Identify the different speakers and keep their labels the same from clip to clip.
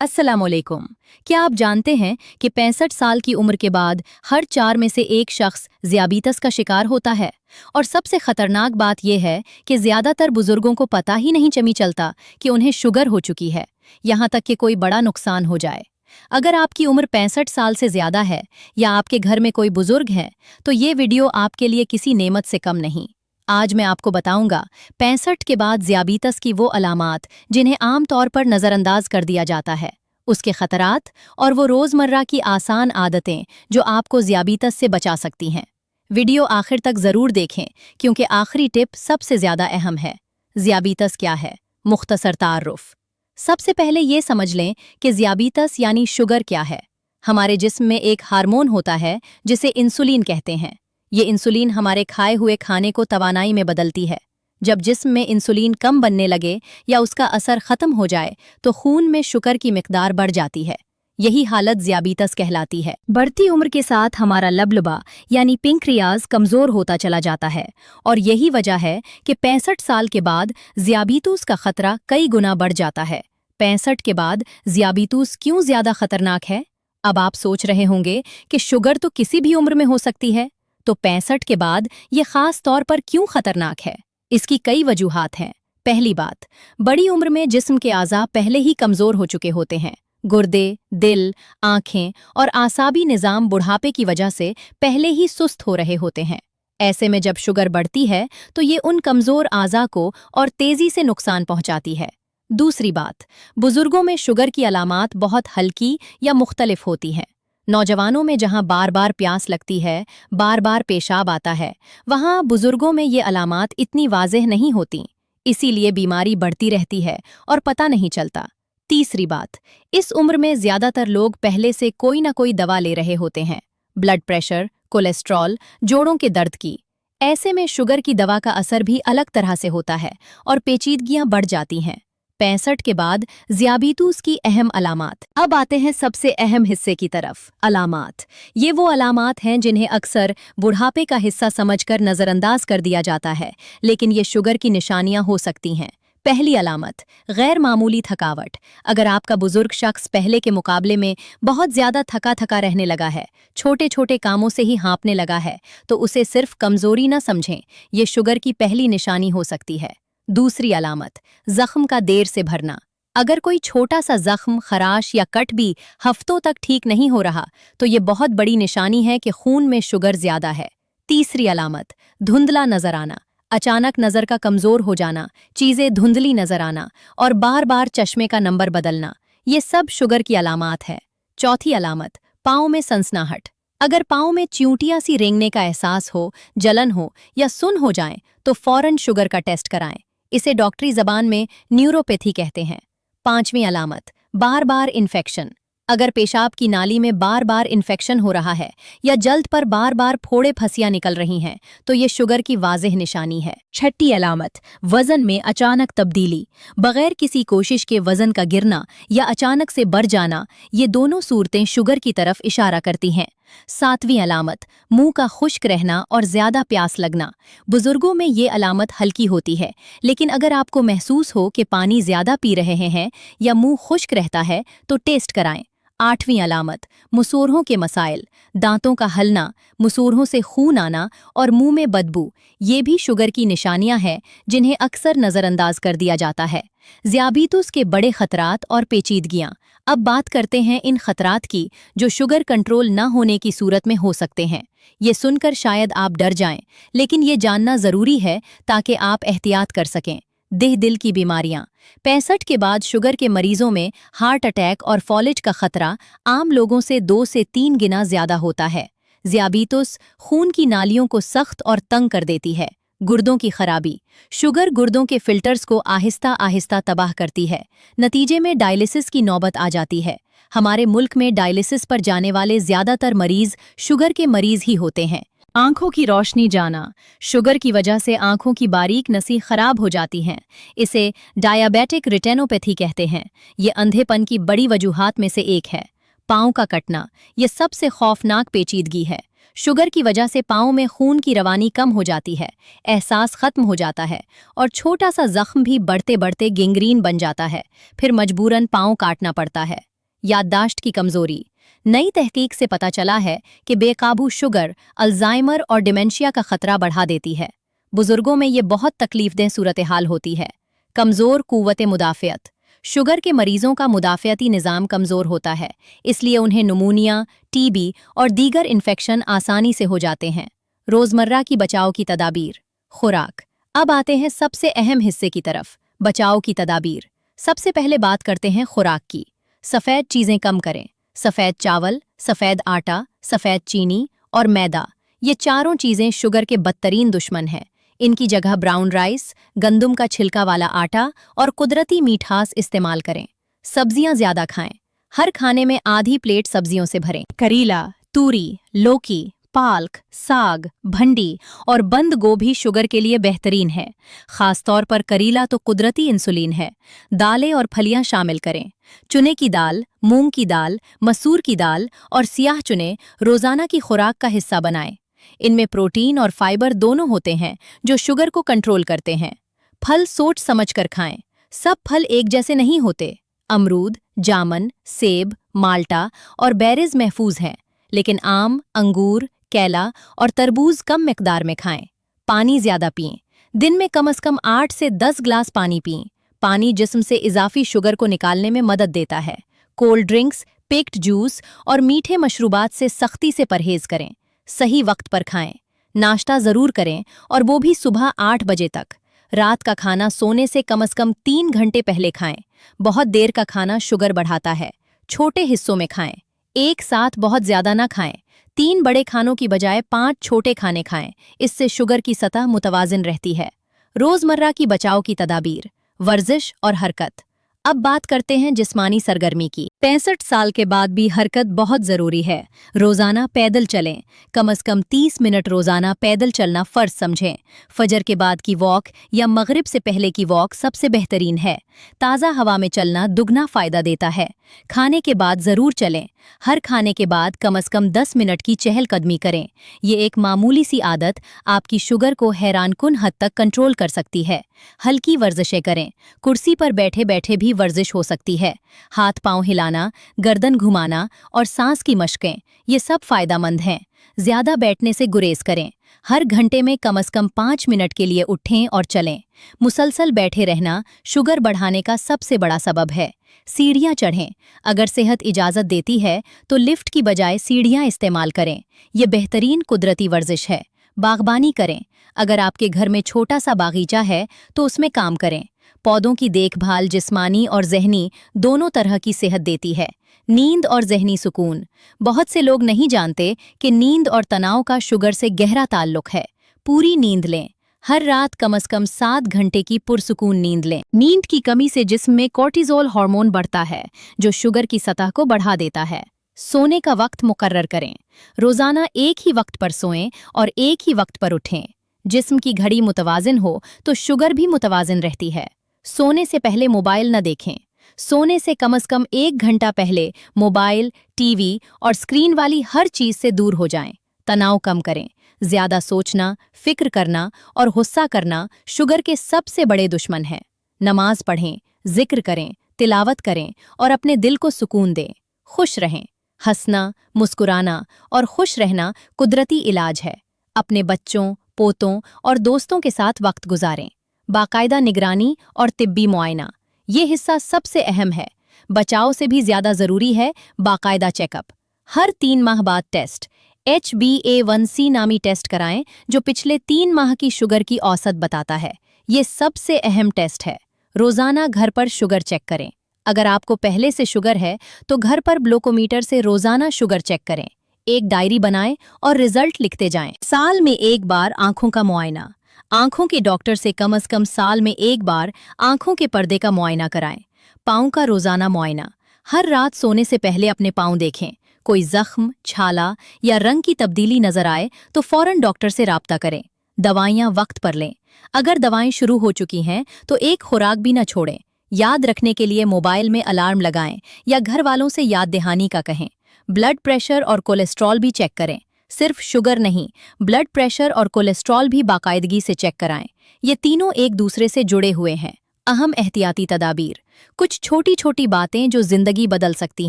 Speaker 1: अस्सलामुअलैकुम। क्या आप जानते हैं कि 65 साल की उम्र के बाद हर 4 में से एक शख्स ज़ियाबीतस का शिकार होता है? और सबसे खतरनाक बात यह है कि ज़्यादातर बुजुर्गों को पता ही नहीं चलता कि उन्हें शुगर हो चुकी है, यहाँ तक कि कोई बड़ा नुकसान हो जाए। अगर आपकी उम्र 65 साल से ज़्यादा है या आपके घर में कोई बुजुर्ग है, तो ये वीडियो आपके लिए किसी नेमत से कम नहीं। आज मैं आपको बताऊंगा 65 के बाद ज़ियाबीतस की वो अलामात जिन्हें आम तौर पर नज़रअंदाज कर दिया जाता है, उसके खतरात और वो रोज़मर्रा की आसान आदतें जो आपको ज़ियाबीतस से बचा सकती हैं। वीडियो आखिर तक ज़रूर देखें क्योंकि आखिरी टिप सबसे ज़्यादा अहम है। ज़ियाबीतस क्या है? मुख्तसर तारुफ। सबसे पहले ये समझ लें कि ज़ियाबीतस यानी शुगर क्या है। हमारे जिस्म में एक हार्मोन होता है जिसे इंसुलिन कहते हैं। ये इंसुलिन हमारे खाए हुए खाने को तवानाई में बदलती है। जब जिस्म में इंसुलिन कम बनने लगे या उसका असर खत्म हो जाए तो खून में शुगर की मिकदार बढ़ जाती है। यही हालत ज़ियाबीतस कहलाती है। बढ़ती उम्र के साथ हमारा लबलबा यानी पेंक्रियाज कमज़ोर होता चला जाता है और यही वजह है कि 65 साल के बाद ज़ियाबीतस का खतरा कई गुना बढ़ जाता है। 65 के बाद ज़ियाबीतस क्यों ज़्यादा खतरनाक है? अब आप सोच रहे होंगे कि शुगर तो किसी भी उम्र में हो सकती है, तो 65 के बाद ये खास तौर पर क्यों खतरनाक है? इसकी कई वजूहात हैं। पहली बात, बड़ी उम्र में जिस्म के आज़ा पहले ही कमज़ोर हो चुके होते हैं। गुर्दे, दिल, आँखें और आसाबी निज़ाम बुढ़ापे की वजह से पहले ही सुस्त हो रहे होते हैं। ऐसे में जब शुगर बढ़ती है तो ये उन कमज़ोर आज़ा को और तेज़ी से नुकसान पहुँचाती है। दूसरी बात, बुजुर्गों में शुगर की अलामात बहुत हल्की या मुख्तलिफ होती हैं। नौजवानों में जहां बार बार प्यास लगती है, बार बार पेशाब आता है, वहां बुजुर्गों में ये अलामात इतनी वाज़ेह नहीं होती, इसीलिए बीमारी बढ़ती रहती है और पता नहीं चलता। तीसरी बात, इस उम्र में ज़्यादातर लोग पहले से कोई ना कोई दवा ले रहे होते हैं, ब्लड प्रेशर, कोलेस्ट्रॉल, जोड़ों के दर्द की। ऐसे में शुगर की दवा का असर भी अलग तरह से होता है और पेचीदगियां बढ़ जाती हैं। 65 के बाद ज़ियाबीतस की अहम अलामात। अब आते हैं सबसे अहम हिस्से की तरफ, अलामात। ये वो अलामात हैं जिन्हें अक्सर बुढ़ापे का हिस्सा समझकर नज़रअंदाज कर दिया जाता है, लेकिन ये शुगर की निशानियां हो सकती हैं। पहली अलामत, गैर मामूली थकावट। अगर आपका बुजुर्ग शख्स पहले के मुकाबले में बहुत ज़्यादा थका थका रहने लगा है, छोटे छोटे कामों से ही हाँफने लगा है, तो उसे सिर्फ कमज़ोरी न समझें, ये शुगर की पहली निशानी हो सकती है। दूसरी अलामत, जख्म का देर से भरना। अगर कोई छोटा सा जख्म, खराश या कट भी हफ्तों तक ठीक नहीं हो रहा, तो ये बहुत बड़ी निशानी है कि खून में शुगर ज्यादा है। तीसरी अलामत, धुंधला नजर आना। अचानक नजर का कमजोर हो जाना, चीजें धुंधली नजर आना और बार बार चश्मे का नंबर बदलना, ये सब शुगर की अलामात है। चौथी अलामत, पाँव में सनसनाहट। अगर पाँव में च्यूंटियां सी रेंगने का एहसास हो, जलन हो या सुन हो जाए, तो फौरन शुगर का टेस्ट कराएं। इसे डॉक्टरी जबान में न्यूरोपैथी कहते हैं। पांचवीं अलामत, बार बार इन्फेक्शन। अगर पेशाब की नाली में बार बार इन्फेक्शन हो रहा है या जल्द पर बार बार फोड़े फंसियां निकल रही हैं, तो ये शुगर की वाज़ेह निशानी है। छठी अलामत, वजन में अचानक तब्दीली। बगैर किसी कोशिश के वजन का गिरना या अचानक से बढ़ जाना, ये दोनों सूरतें शुगर की तरफ इशारा करती हैं। सातवीं अलामत, मुंह का खुश्क रहना और ज्यादा प्यास लगना। बुजुर्गों में ये अलामत हल्की होती है, लेकिन अगर आपको महसूस हो कि पानी ज्यादा पी रहे हैं या मुंह खुश्क रहता है, तो टेस्ट कराएं। आठवीं अलामत, मुसूरों के मसाइल। दांतों का हलना, मुसूरों से खून आना और मुंह में बदबू, ये भी शुगर की निशानियां हैं जिन्हें अक्सर नज़रअंदाज कर दिया जाता है। ज़ियाबीतस के बड़े खतरात और पेचीदगियां। अब बात करते हैं इन खतरात की जो शुगर कंट्रोल न होने की सूरत में हो सकते हैं। ये सुनकर शायद आप डर जाएं, लेकिन ये जानना ज़रूरी है ताकि आप एहतियात कर सकें। दिल की बीमारियां। 65 के बाद शुगर के मरीजों में हार्ट अटैक और फॉलेज का खतरा आम लोगों से 2 से 3 गुना ज्यादा होता है। ज़ियाबीतस खून की नालियों को सख्त और तंग कर देती है। गुर्दों की खराबी। शुगर गुर्दों के फिल्टर्स को आहिस्ता आहिस्ता तबाह करती है। नतीजे में डायलिसिस की नौबत आ जाती है। हमारे मुल्क में डायलिसिस पर जाने वाले ज्यादातर मरीज शुगर के मरीज ही होते हैं। आंखों की रोशनी जाना। शुगर की वजह से आंखों की बारीक नसी खराब हो जाती हैं। इसे डायबिटिक रेटिनोपैथी कहते हैं। ये अंधेपन की बड़ी वजूहात में से एक है। पाँव का कटना, ये सबसे खौफनाक पेचीदगी है। शुगर की वजह से पाँव में खून की रवानी कम हो जाती है, एहसास खत्म हो जाता है और छोटा सा जख्म भी बढ़ते बढ़ते गैंग्रीन बन जाता है, फिर मजबूरन पाँव काटना पड़ता है। याददाश्त की कमजोरी। नई तहकीक से पता चला है कि बेकाबू शुगर अल्जाइमर और डिमेंशिया का खतरा बढ़ा देती है। बुजुर्गों में ये बहुत तकलीफदेह सूरत हाल होती है। कमज़ोर कुव्वत मुदाफ़ियत। शुगर के मरीजों का मुदाफ़ियती निज़ाम कमज़ोर होता है, इसलिए उन्हें नुमोनिया, टीबी और दीगर इन्फेक्शन आसानी से हो जाते हैं। रोज़मर्रा की बचाव की तदाबीर। खुराक। अब आते हैं सबसे अहम हिस्से की तरफ, बचाव की तदाबीर। सबसे पहले बात करते हैं खुराक की। सफ़ेद चीज़ें कम करें। सफ़ेद चावल, सफ़ेद आटा, सफ़ेद चीनी और मैदा, ये चारों चीज़ें शुगर के बदतरीन दुश्मन हैं। इनकी जगह ब्राउन राइस, गंदम का छिलका वाला आटा और कुदरती मीठास इस्तेमाल करें। सब्जियां ज्यादा खाएं। हर खाने में आधी प्लेट सब्जियों से भरें। करीला, तूरी, लौकी, पालक, साग, भंडी और बंद गोभी शुगर के लिए बेहतरीन है। खास तौर पर करीला तो कुदरती इंसुलिन है। दालें और फलियां शामिल करें। चने की दाल, मूंग की दाल, मसूर की दाल और सियाह चने रोजाना की खुराक का हिस्सा बनाएं। इनमें प्रोटीन और फाइबर दोनों होते हैं जो शुगर को कंट्रोल करते हैं। फल सोच समझकर खाएं। सब फल एक जैसे नहीं होते। अमरूद, जामन, सेब, माल्टा और बेरीज महफूज हैं, लेकिन आम, अंगूर, केला और तरबूज कम मिकदार में खाएं। पानी ज्यादा पिएं। दिन में कम से कम 8 से 10 ग्लास पानी पिएं। पानी जिस्म से इजाफी शुगर को निकालने में मदद देता है। कोल्ड ड्रिंक्स, पेक्ड जूस और मीठे मशरूबात से सख्ती से परहेज करें। सही वक्त पर खाएं। नाश्ता जरूर करें और वो भी सुबह 8 बजे तक। रात का खाना सोने से कम 3 घंटे पहले खाएं। बहुत देर का खाना शुगर बढ़ाता है। छोटे हिस्सों में खाएं। एक साथ बहुत ज्यादा ना खाएं। 3 बड़े खानों की बजाय 5 छोटे खाने खाएं। इससे शुगर की सतह मुतवाजिन रहती है। रोजमर्रा की बचाव की तदाबीर, वर्जिश और हरकत। अब बात करते हैं जिस्मानी सरगर्मी की। 65 साल के बाद भी हरकत बहुत जरूरी है। रोजाना पैदल चलें। कम से कम 30 मिनट रोजाना पैदल चलना फर्ज समझें। फजर के बाद की वॉक या मगरिब से पहले की वॉक सबसे बेहतरीन है। ताज़ा हवा में चलना दुगना फायदा देता है। खाने के बाद जरूर चलें। हर खाने के बाद कम से कम 10 मिनट की चहलकदमी करें। ये एक मामूली सी आदत आपकी शुगर को हैरानकुन हद तक कंट्रोल कर सकती है। हल्की वर्जिशें करें। कुर्सी पर बैठे बैठे भी वर्जिश हो सकती है। हाथ पांव हिलाना, गर्दन घुमाना और सांस की मशकें, ये सब फायदेमंद हैं। ज्यादा बैठने से गुरेज करें। हर घंटे में कम से कम 5 मिनट के लिए उठें और चलें। मुसलसल बैठे रहना शुगर बढ़ाने का सबसे बड़ा सबब है। सीढ़ियां चढ़ें। अगर सेहत इजाज़त देती है तो लिफ्ट की बजाय सीढ़ियां इस्तेमाल करें। ये बेहतरीन कुदरती वर्जिश है। बागबानी करें। अगर आपके घर में छोटा सा बागीचा है तो उसमें काम करें। पौधों की देखभाल जिस्मानी और ज़हनी दोनों तरह की सेहत देती है। नींद और ज़हनी सुकून। बहुत से लोग नहीं जानते कि नींद और तनाव का शुगर से गहरा ताल्लुक है। पूरी नींद लें। हर रात कम से कम 7 घंटे की पुरसुकून नींद लें। नींद की कमी से जिस्म में कोर्टिजोल हार्मोन बढ़ता है, जो शुगर की सतह को बढ़ा देता है। सोने का वक्त मुकर्रर करें। रोजाना एक ही वक्त पर सोएं और एक ही वक्त पर उठें। जिस्म की घड़ी मुतवाजिन हो तो शुगर भी मुतवाजिन रहती है। सोने से पहले मोबाइल न देखें। सोने से कम 1 घंटा पहले मोबाइल, टीवी और स्क्रीन वाली हर चीज से दूर हो जाएं। तनाव कम करें। ज्यादा सोचना, फिक्र करना और गुस्सा करना शुगर के सबसे बड़े दुश्मन हैं। नमाज पढ़ें, जिक्र करें, तिलावत करें और अपने दिल को सुकून दें। खुश रहें। हंसना, मुस्कुराना और खुश रहना कुदरती इलाज है। अपने बच्चों, पोतों और दोस्तों के साथ वक्त गुजारें। बाकायदा निगरानी और तिब्बी मुआयना, ये हिस्सा सबसे अहम है। बचाव से भी ज्यादा जरूरी है बाकायदा चेकअप। हर 3 माह बाद टेस्ट, HbA1c नामी टेस्ट कराएं, जो पिछले 3 माह की शुगर की औसत बताता है। ये सबसे अहम टेस्ट है। रोजाना घर पर शुगर चेक करें। अगर आपको पहले से शुगर है तो घर पर ग्लूकोमीटर से रोजाना शुगर चेक करें। एक डायरी बनाएं और रिजल्ट लिखते जाएं। साल में एक बार आंखों का मुआयना। आंखों के डॉक्टर से कम साल में एक बार आंखों के पर्दे का मुआयना कराएं। पाँव का रोजाना मुआयना। हर रात सोने से पहले अपने पाँव देखें। कोई जख्म, छाला या रंग की तब्दीली नजर आए तो फौरन डॉक्टर से राब्ता करें। दवाइयाँ वक्त पर लें। अगर दवाएं शुरू हो चुकी हैं तो एक खुराक भी न छोड़ें। याद रखने के लिए मोबाइल में अलार्म लगाएं या घर वालों से याद दहानी का कहें। ब्लड प्रेशर और कोलेस्ट्रॉल भी चेक करें। सिर्फ शुगर नहीं, ब्लड प्रेशर और कोलेस्ट्रॉल भी बाकायदगी से चेक कराएं। ये तीनों एक दूसरे से जुड़े हुए हैं। अहम एहतियाती तदाबीर। कुछ छोटी छोटी बातें जो जिंदगी बदल सकती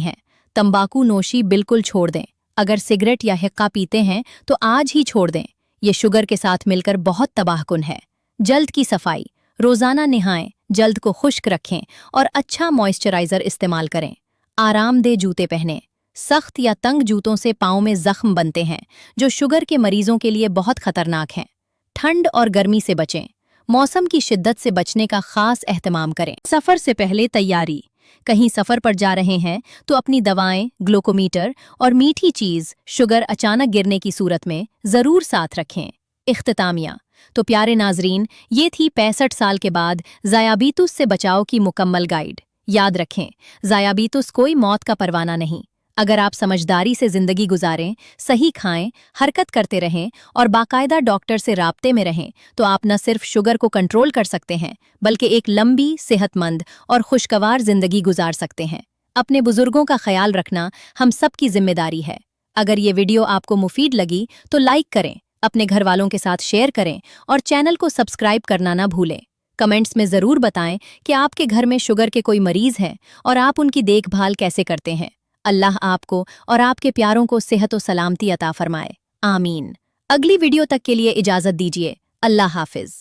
Speaker 1: हैं। तंबाकू नोशी बिल्कुल छोड़ दें। अगर सिगरेट या हिक्का पीते हैं तो आज ही छोड़ दें। ये शुगर के साथ मिलकर बहुत तबाहकुन है। जल्द की सफाई, रोजाना नहाएं, जल्द को खुश्क रखें और अच्छा मॉइस्चराइजर इस्तेमाल करें। आरामदेह जूते पहनें। सख्त या तंग जूतों से पाँव में जख्म बनते हैं, जो शुगर के मरीजों के लिए बहुत खतरनाक हैं। ठंड और गर्मी से बचें। मौसम की शिद्दत से बचने का खास एहतमाम करें। सफर से पहले तैयारी। कहीं सफर पर जा रहे हैं तो अपनी दवाएं, ग्लूकोमीटर और मीठी चीज शुगर अचानक गिरने की सूरत में जरूर साथ रखें। इख्तितामिया। तो प्यारे नाजरीन, ये थी 65 साल के बाद ज़याबीतुस से बचाव की मुकम्मल गाइड। याद रखें, ज़याबीतुस कोई मौत का परवाना नहीं। अगर आप समझदारी से जिंदगी गुजारें, सही खाएं, हरकत करते रहें और बाकायदा डॉक्टर से राब्ते में रहें, तो आप न सिर्फ शुगर को कंट्रोल कर सकते हैं, बल्कि एक लंबी, सेहतमंद और खुशगवार जिंदगी गुजार सकते हैं। अपने बुजुर्गों का ख्याल रखना हम सबकी जिम्मेदारी है। अगर ये वीडियो आपको मुफीद लगी तो लाइक करें, अपने घर वालों के साथ शेयर करें और चैनल को सब्सक्राइब करना ना भूलें। कमेंट्स में ज़रूर बताएं कि आपके घर में शुगर के कोई मरीज़ हैं और आप उनकी देखभाल कैसे करते हैं। अल्लाह आपको और आपके प्यारों को सेहत और सलामती अता फरमाए। आमीन। अगली वीडियो तक के लिए इजाज़त दीजिए। अल्लाह हाफिज़।